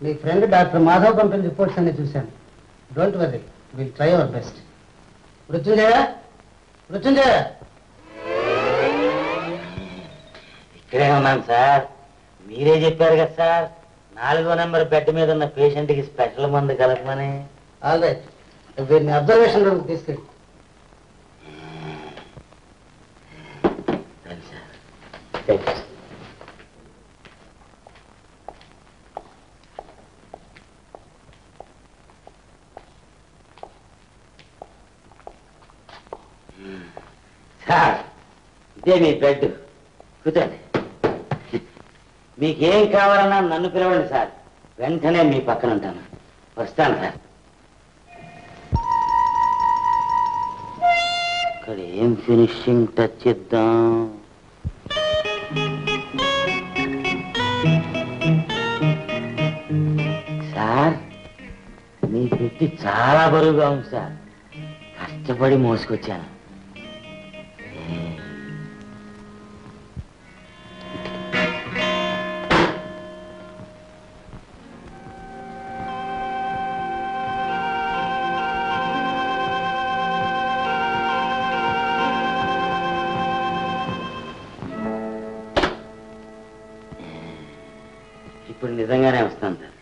మీ friend doctor Madhav పంపిన reports అన్ని చూశాను. Don't worry, will try our best. Mrityunjaya, Mrityunjaya! ఇక్కడే ఉన్నాను సార్. మీరే చెప్పారు కదా సార్, 4వ నెంబర్ బెడ్ మీద ఉన్న పేషెంట్కి స్పెషల్ మందు కలపమని. ఆల్ రైట్, వీరిని అబ్జర్వేషన్ రూమ్కి తీసుకెళ్ళి. సార్, ఇదే మీ బెడ్. కూర్చోండి. మీకేం కావాలన్నా నన్ను పిలవండి సార్, వెంటనే మీ పక్కన ఉంటాను. వస్తాను సార్. ఇక్కడ ఏం ఫినిషింగ్ టచ్ ఇద్దాం? సార్, మీ పెట్టి చాలా బరువుగా ఉంది సార్, కష్టపడి మోసుకొచ్చాను. ఇప్పుడు నిజంగానే వస్తాను సార్.